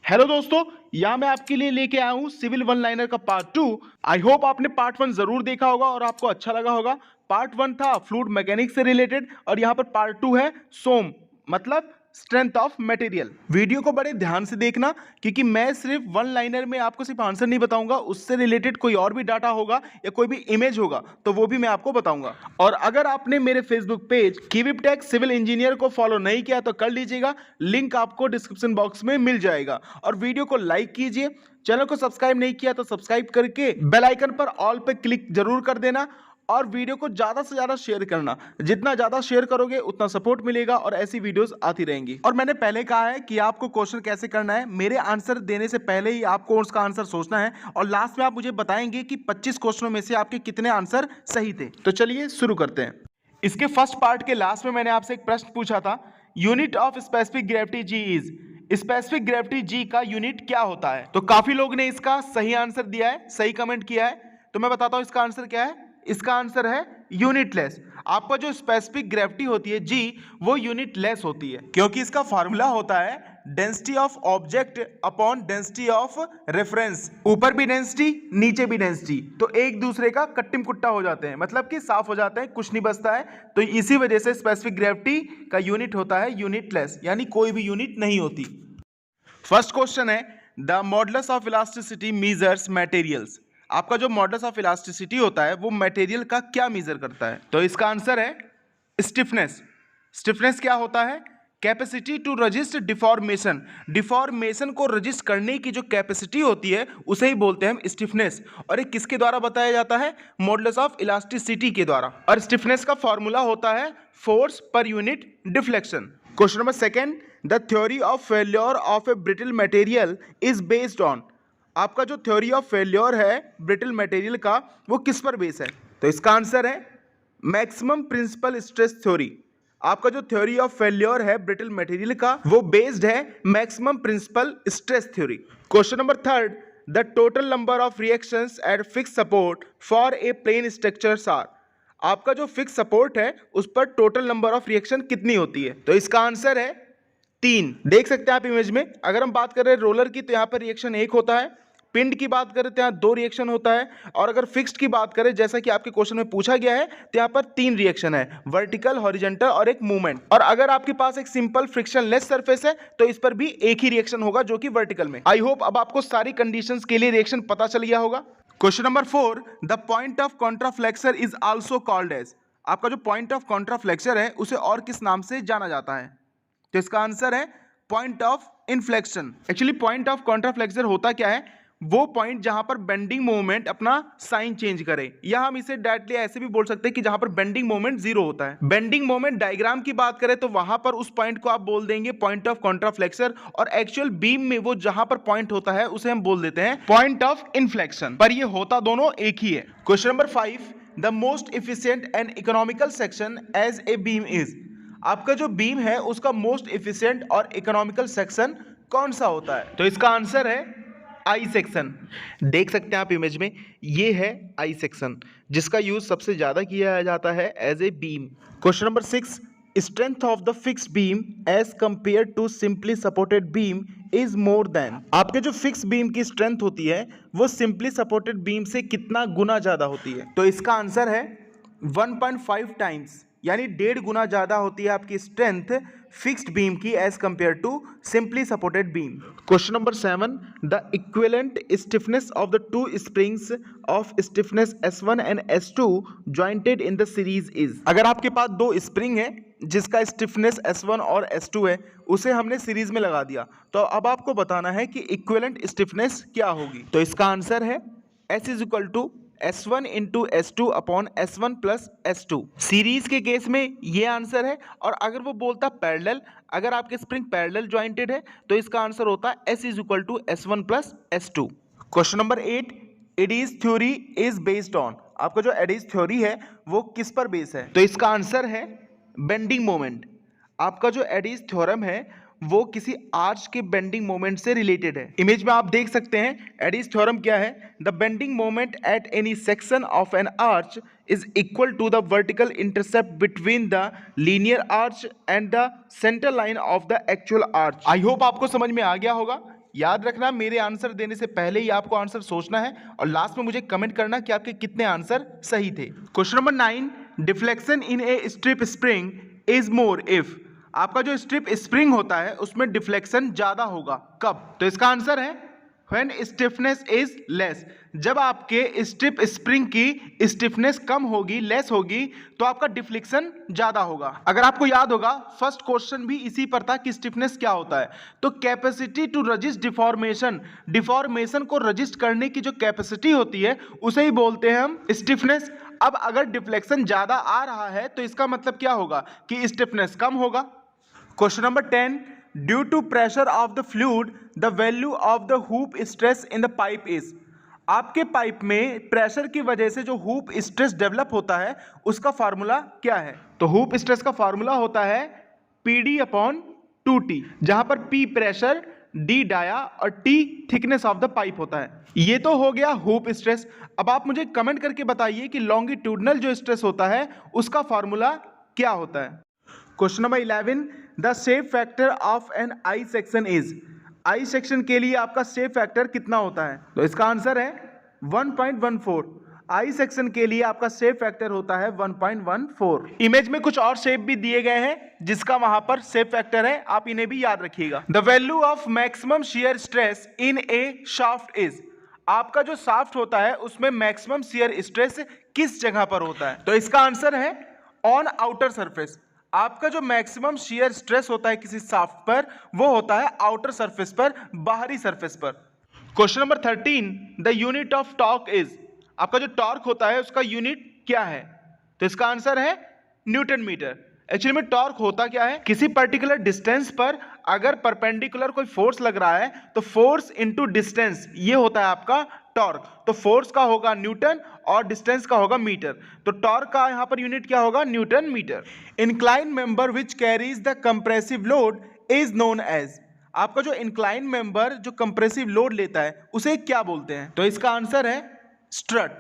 Hello दोस्तों, यहाँ मैं आपके लिए लेके आया हूँ सिविल वन लाइनर का पार्ट 2। आई होप आपने पार्ट 1 जरूर देखा होगा और आपको अच्छा लगा होगा। पार्ट 1 था फ्लूइड मैकेनिक्स से रिलेटेड और यहाँ पर पार्ट 2 है सोम मतलब स्ट्रेंथ ऑफ मटेरियल। वीडियो को बड़े ध्यान से देखना क्योंकि मैं सिर्फ वन लाइनर में आपको सिर्फ आंसर नहीं बताऊंगा, उससे रिलेटेड कोई और भी डाटा होगा या कोई भी इमेज होगा तो वो भी मैं आपको बताऊंगा। और अगर आपने मेरे फेसबुक पेज कीविपटेक सिविल इंजीनियर को फॉलो नहीं किया तो कर लीजिएगा, लिंक आपको डिस्क्रिप्शन बॉक्स में मिल जाएगा। और वीडियो को लाइक कीजिए, चैनल को सब्सक्राइब नहीं किया तो सब्सक्राइब करके बेल आइकन पर ऑल पे क्लिक जरूर कर देना और वीडियो को ज्यादा से ज्यादा शेयर करना। जितना ज्यादा शेयर करोगे उतना सपोर्ट मिलेगा और ऐसी वीडियोस आती रहेंगी। और मैंने पहले कहा है कि आपको क्वेश्चन कैसे करना है, मेरे आंसर देने से पहले ही आपको उसका आंसर सोचना है और लास्ट में आप मुझे बताएंगे कि 25 क्वेश्चनों में से आपके कितने आंसर सही थे। तो चलिए शुरू करते हैं। इसके फर्स्ट पार्ट के लास्ट में मैंने आपसे एक प्रश्न पूछा था, unit of specific gravity G is. Specific gravity G का यूनिट क्या होता है? तो काफी लोग ने इसका सही आंसर दिया है, सही कमेंट किया है। तो मैं बताता हूं इसका आंसर क्या है। इसका आंसर है यूनिटलेस। आपका जो स्पेसिफिक ग्रेविटी होती है जी, वो यूनिटलेस होती है क्योंकि इसका फार्मूला होता है density of object upon density of reference. ऊपर भी डेंसिटी नीचे भी डेंसिटी, तो एक दूसरे का कट्टिम कुट्टा हो जाते हैं, मतलब कि साफ हो जाते हैं, कुछ नहीं बचता है। तो इसी वजह से स्पेसिफिक ग्रेविटी का यूनिट होता है यूनिटलेस, यानी कोई भी यूनिट नहीं होती। फर्स्ट क्वेश्चन है the modulus of elasticity measures materials. आपका जो मॉडुलस ऑफ इलास्टिसिटी होता है वो मटेरियल का क्या मेजर करता है? तो इसका आंसर है स्टिफनेस। स्टिफनेस क्या होता है? Capacity to resist deformation. Deformation को रजिस्ट करने की जो कैपेसिटी होती है उसे ही बोलते हैं हम स्टिफनेस। और ये किसके द्वारा बताया जाता है? मॉडुलस ऑफ इलास्टिसिटी के द्वारा। और स्टिफनेस का फॉर्मूला होता है force per unit deflection. Question number second, the theory of failure of A brittle material is based on. आपका जो थ्योरी ऑफ फेल्योर है ब्रिटल मटेरियल का वो किस पर बेस है? तो इसका आंसर है मैक्सिमम प्रिंसिपल स्ट्रेस थ्योरी। आपका जो थ्योरी ऑफ फेल्योर है ब्रिटल मटेरियल का वो बेस्ड है maximum principal stress theory. Question number third, the total number of reactions at fix support for a plane structures are. आपका जो fix support है उस पर टोटल नंबर ऑफ रिएक्शन कितनी होती है? तो इसका आंसर है 3। देख सकते हैं आप इमेज में। अगर हम बात करें रोलर की तो यहाँ पर रिएक्शन 1 होता है, पिंड की बात करें तो यहाँ 2 रिएक्शन होता है, और अगर फिक्स्ड की बात करें जैसा कि आपके क्वेश्चन में पूछा गया है तो यहाँ पर 3 रिएक्शन है, वर्टिकल, हॉरिजॉन्टल और एक मूवमेंट। और अगर आपके पास एक सिंपल फ्रिक्शनलेस सरफेस है तो इस पर भी एक ही रिएक्शन होगा जो कि वर्टिकल में। आई होप अब आपको सारी कंडीशंस के लिए रिएक्शन पता चल गया होगा। Question number 4, the point of contraflexure is also called as. आपका जो पॉइंट ऑफ कॉन्ट्राफ्लेक्सर है उसे और किस नाम से जाना जाता है? तो इसका आंसर है point of inflection. Actually point of contraflexure होता क्या है? वो पॉइंट जहां पर बेंडिंग मोमेंट अपना साइन चेंज करे, या हम इसे डायरेक्टली ऐसे भी बोल सकते हैं कि जहां पर बेंडिंग मोमेंट 0 होता है। बेंडिंग मोमेंट डायग्राम की बात करें तो वहां पर उस पॉइंट को आप बोल देंगे पॉइंट ऑफ कॉन्ट्राफ्लेक्सर, और एक्चुअल बीम में वो जहां पर पॉइंट होता है उसे हम बोल देते हैं पॉइंट ऑफ इन्फ्लेक्शन। पर ये होता दोनों एक ही है। Question number 5, the most efficient and economical section as a beam is. आपका जो बीम है उसका मोस्ट एफिशिएंट और इकोनॉमिकल सेक्शन कौन सा होता है? तो इसका आंसर है आई सेक्शन। देख सकते हैं आप इमेज में, ये है आई सेक्शन जिसका यूज सबसे ज्यादा किया जाता है as a beam. Question number 6, strength of the fix beam as compare to simply supported beam is more than. आपके जो फिक्स बीम की स्ट्रेंथ होती है वो सिंपली सपोर्टेड बीम से कितना गुना ज्यादा होती है? तो इसका आंसर है 1.5 टाइम्स, यानी 1.5 गुना ज्यादा होती है आपकी स्ट्रेंथ फिक्स्ड बीम की as compare to simply supported beam. Question number 7, the equivalent stiffness of the 2 springs of stiffness S1 and S2 jointed in the series is. अगर आपके पास 2 स्प्रिंग है जिसका स्टिफनेस S1 और S2 है, उसे हमने series में लगा दिया, तो अब आपको बताना है कि इक्विवेलेंट स्टिफनेस क्या होगी। तो इसका आंसर है S is equal to S1 into S2 upon S1 plus S2। Series के केस में ये आंसर है, और अगर वो बोलता पैरेलल, अगर आपके स्प्रिंग पैरेलल ज्वाइंटेड है तो इसका आंसर होता है S is equal to S1 plus S2। Question number 8, Eddy's theory is based on. आपका जो एडीज थ्योरी है वो किस पर बेस है? तो इसका आंसर है बेंडिंग मोमेंट। आपका जो एडीज थ्योरम है वो किसी आर्च के बेंडिंग मोमेंट से रिलेटेड है। इमेज में आप देख सकते हैं एडीज थ्योरम क्या है। The bending moment at any section of an arch is equal to the vertical intercept between the linear arch and the centre line of the actual arch. I hope आपको समझ में आ गया होगा। याद रखना, मेरे आंसर देने से पहले ही आपको आंसर सोचना है और लास्ट में मुझे कमेंट करना कि आपके कितने आंसर सही थे। Question number 9, deflection in A strip spring is more if. आपका जो स्ट्रिप स्प्रिंग होता है उसमें डिफ्लेक्शन ज्यादा होगा, कब? तो इसका आंसर है व्हेन स्टिफनेस इज लेस। जब आपके स्ट्रिप स्प्रिंग की स्टिफनेस कम होगी, लेस होगी, तो आपका डिफ्लेक्शन ज्यादा होगा। अगर आपको याद होगा फर्स्ट क्वेश्चन भी इसी पर था कि स्टिफनेस क्या होता है। तो capacity to resist deformation, deformation को रजिस्ट करने की जो कैपेसिटी होती है उसे ही बोलते हैं हम स्टिफनेस। अब अगर डिफ्लेक्शन ज्यादा आ रहा है तो इसका मतलब क्या होगा कि स्टिफनेस कम होगा। Question number 10, due to pressure of the fluid the value of the hoop stress in the pipe is. आपके पाइप में प्रेशर की वजह से जो हूप स्ट्रेस डेवलप होता है उसका फार्मूला क्या है? तो हूप स्ट्रेस का फार्मूला होता है PD/2T, जहां पर P प्रेशर, D डाया और T thickness of the pipe होता है। ये तो हो गया हूप स्ट्रेस। अब आप मुझे कमेंट करके बताइए कि लॉन्गिट्यूडनल जो स्ट्रेस होता है उसका फार्मूला क्या होता है। Question number 11, the shape factor of an I section is. I section के लिए आपका शेप फैक्टर कितना होता है? तो इसका आंसर है 1.14। आई सेक्शन के लिए आपका शेप फैक्टर होता है 1.14। इमेज में कुछ और शेप भी दिए गए हैं जिसका वहां पर शेप फैक्टर है, आप इन्हें भी याद रखिएगा। The value of maximum shear stress in A shaft is. आपका जो शाफ्ट होता है उसमें मैक्सिमम शियर स्ट्रेस किस जगह पर होता है? तो इसका आंसर है ऑन आउटर सरफेस। आपका जो मैक्सिमम शियर स्ट्रेस होता है किसी शाफ्ट पर वो होता है आउटर सरफेस पर, बाहरी सरफेस पर। Question number 13, the unit of torque is. आपका जो टॉर्क होता है उसका यूनिट क्या है? तो इसका आंसर है न्यूटन मीटर। एक्चुअली में टॉर्क होता क्या है, किसी पर्टिकुलर डिस्टेंस पर अगर परपेंडिकुलर कोई फोर्स लग रहा है तो फोर्स इनटू डिस्टेंस, ये होता है आपका टॉर्क। तो फोर्स का होगा न्यूटन और डिस्टेंस का होगा मीटर। तो टॉर्क का यहां पर यूनिट क्या होगा? Newton metre. Incline member which carries the compressive load is known as. आपका जो इंक्लाइन मेंबर जो कंप्रेसिव लोड लेता है उसे क्या बोलते हैं? तो इसका आंसर है स्ट्रट।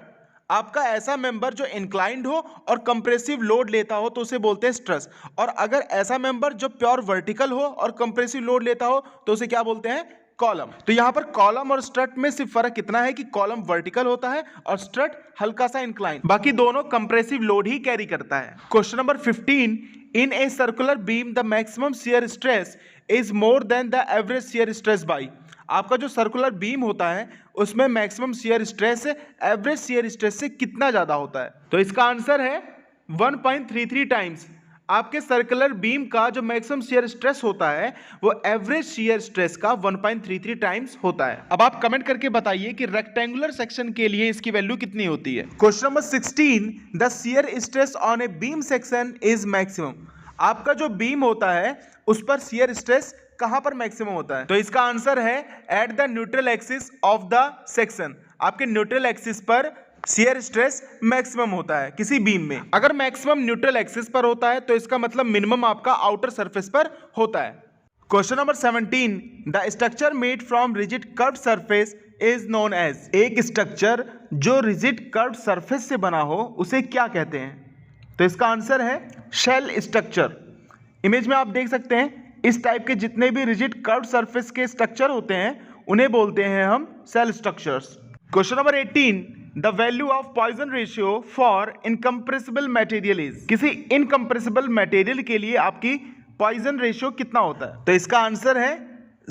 आपका ऐसा मेंबर जो इंक्लाइंड हो और कंप्रेसिव लोड लेता हो तो उसे बोलते हैं स्ट्रस। और अगर ऐसा मेंबर जो प्योर वर्टिकल हो और कंप्रेसिव लोड लेता हो तो उसे क्या बोलते हैं? कॉलम। तो यहां पर कॉलम और स्ट्रट में सिर्फ फर्क इतना है कि कॉलम वर्टिकल होता है और स्ट्रट हल्का सा इंक्लाइन, बाकी दोनों कंप्रेसिव लोड ही कैरी करता है। Question number 15, in a circular beam the maximum shear stress is more then the average shear stress by. आपका जो सर्कुलर बीम होता है उसमें maximum shear stress average shear stress से कितना ज्यादा होता है? तो इसका आंसर है 1.33 टाइम्स। आपके सर्कुलर बीम का जो मैक्सिमम शियर स्ट्रेस होता है वो एवरेज शियर स्ट्रेस का 1.33 टाइम्स होता है। अब आप कमेंट करके बताइए कि रेक्टेंगुलर सेक्शन के लिए इसकी वैल्यू कितनी होती है। Question number 16, the shear stress on a beam section is maximum. आपका जो बीम होता है उस पर शियर स्ट्रेस कहां पर मैक्सिमम होता है? तो इसका आंसर है at the neutral axis of the section. आपके न्यूट्रल एक्सिस पर शियर स्ट्रेस मैक्सिमम होता है किसी बीम में। अगर मैक्सिमम न्यूट्रल एक्सिस पर होता है तो इसका मतलब मिनिमम आपका आउटर सरफेस पर होता है। Question number 17, the structure made from rigid curved surface is known as. एक स्ट्रक्चर जो रिजिड कर्व्ड सरफेस से बना हो उसे क्या कहते हैं? तो इसका आंसर है शेल स्ट्रक्चर। इमेज में आप देख सकते हैं इस टाइप के जितने भी रिजिड कर्व्ड सरफेस के स्ट्रक्चर होते हैं उन्हें बोलते हैं हम shell structures. Question number 18, the value of Poisson ratio for incompressible material is. किसी इनकम्प्रेसिबल मटेरियल के लिए आपकी पॉइजन रेशियो कितना होता है? तो इसका आंसर है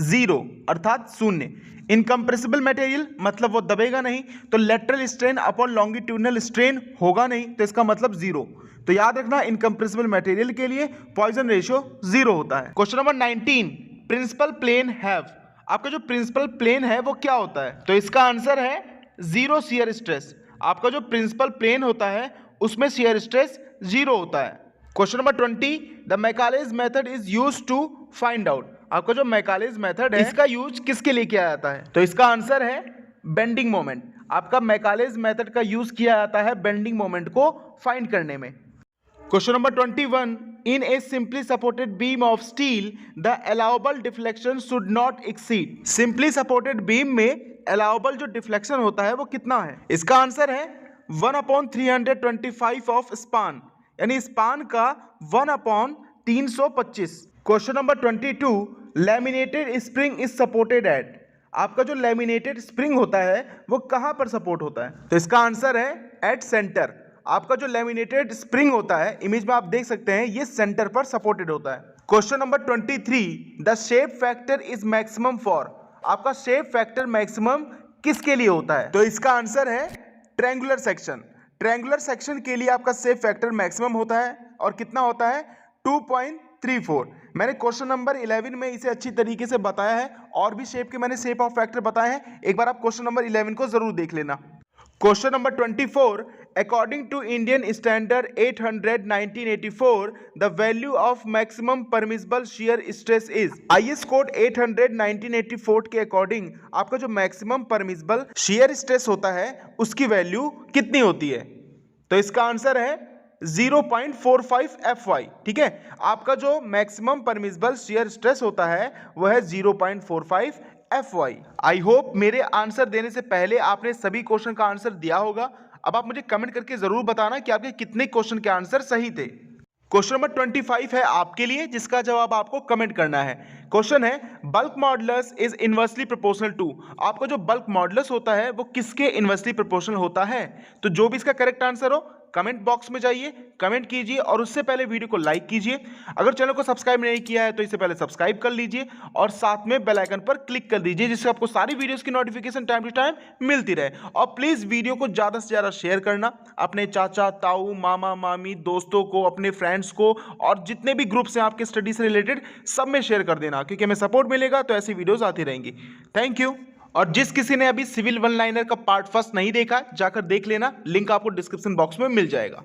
0 अर्थात 0। इनकम्प्रेसिबल मटेरियल मतलब वो दबेगा नहीं, तो lateral strain upon longitudinal strain होगा नहीं, तो इसका मतलब 0। तो याद रखना इनकम्प्रेसिबल मटेरियल के लिए पॉइजन रेशियो 0 होता है। Question number 19, principal plane have. आपका जो प्रिंसिपल प्लेन है वो क्या होता है? तो इसका आंसर है 0 शियर स्ट्रेस। आपका जो प्रिंसिपल प्लेन होता है उसमें शियर स्ट्रेस 0 होता है। Question number 20, the Macaulay's method is used to find out. आपका जो मैकालेज मेथड है इसका यूज किसके लिए किया जाता है? तो इसका आंसर है बेंडिंग मोमेंट। आपका मैकालेज मेथड का यूज किया जाता है बेंडिंग मोमेंट को फाइंड करने में। Question number 21, in A simply supported beam of steel the allowable deflection should not exceed. Simply supported beam में अलाउबल जो डिफ्लेक्शन होता है वो कितना है? इसका आंसर है 1/325 ऑफ स्पान, यानी स्पान का 1/325। Question number 22, laminated spring is supported eight. आपका जो लैमिनेटेड स्प्रिंग होता है वो कहां पर सपोर्ट होता है? तो इसका आंसर है एट सेंटर। आपका जो लैमिनेटेड स्प्रिंग होता है, इमेज में आप देख सकते हैं, ये सेंटर पर सपोर्टेड होता है। Question number 23, the shape factor is maximum for. आपका शेप फैक्टर मैक्सिमम किसके लिए होता है? तो इसका आंसर है ट्रायंगुलर सेक्शन। ट्रायंगुलर सेक्शन के लिए आपका शेप फैक्टर मैक्सिमम होता है और कितना होता है? 2.34। मैंने क्वेश्चन नंबर 11 में इसे अच्छी तरीके से बताया है और भी शेप के मैंने शेप ऑफ फैक्टर बताए हैं, एक बार आप क्वेश्चन नंबर 11 को जरूर देख लेना। Question number 24, according to Indian standard 800 1984 the value of maximum permissible shear stress is. IS code 800 1984 के अकॉर्डिंग आपका जो मैक्सिमम परमिसिबल शियर स्ट्रेस होता है उसकी वैल्यू कितनी होती है? तो इसका आंसर है 0.45 FY। ठीक है, आपका जो मैक्सिमम परमिसिबल शियर स्ट्रेस होता है वह है 0.45 FY। आई होप मेरे आंसर देने से पहले आपने सभी क्वेश्चन का आंसर दिया होगा। अब आप मुझे कमेंट करके जरूर बताना कि आपके कितने क्वेश्चन के आंसर सही थे। क्वेश्चन नंबर 25 है आपके लिए, जिसका जवाब आपको कमेंट करना है। क्वेश्चन है bulk modulus is inversely proportional to. आपका जो बल्क मॉडुलस होता है वो किसके इनवर्सली प्रोपोर्शनल होता है? तो जो भी इसका करेक्ट आंसर हो कमेंट बॉक्स में जाइए, कमेंट कीजिए और उससे पहले वीडियो को लाइक कीजिए। अगर चैनल को सब्सक्राइब नहीं किया है तो इससे पहले सब्सक्राइब कर लीजिए और साथ में बेल आइकन पर क्लिक कर दीजिए, जिससे आपको सारी वीडियोस की नोटिफिकेशन टाइम टू टाइम मिलती रहे। और प्लीज वीडियो को ज्यादा से ज्यादा शेयर करना अपने चाचा ताऊ मामा मामी दोस्तों को, अपने फ्रेंड्स को, और जितने भी ग्रुप्स हैं आपके स्टडी से रिलेटेड सब में शेयर कर देना, क्योंकि हमें सपोर्ट मिलेगा तो ऐसी वीडियोस आती रहेंगी। Thank you. और जिस किसी ने अभी सिविल वन लाइनर का पार्ट फर्स्ट नहीं देखा, जाकर देख लेना, लिंक आपको डिस्क्रिप्शन बॉक्स में मिल जाएगा।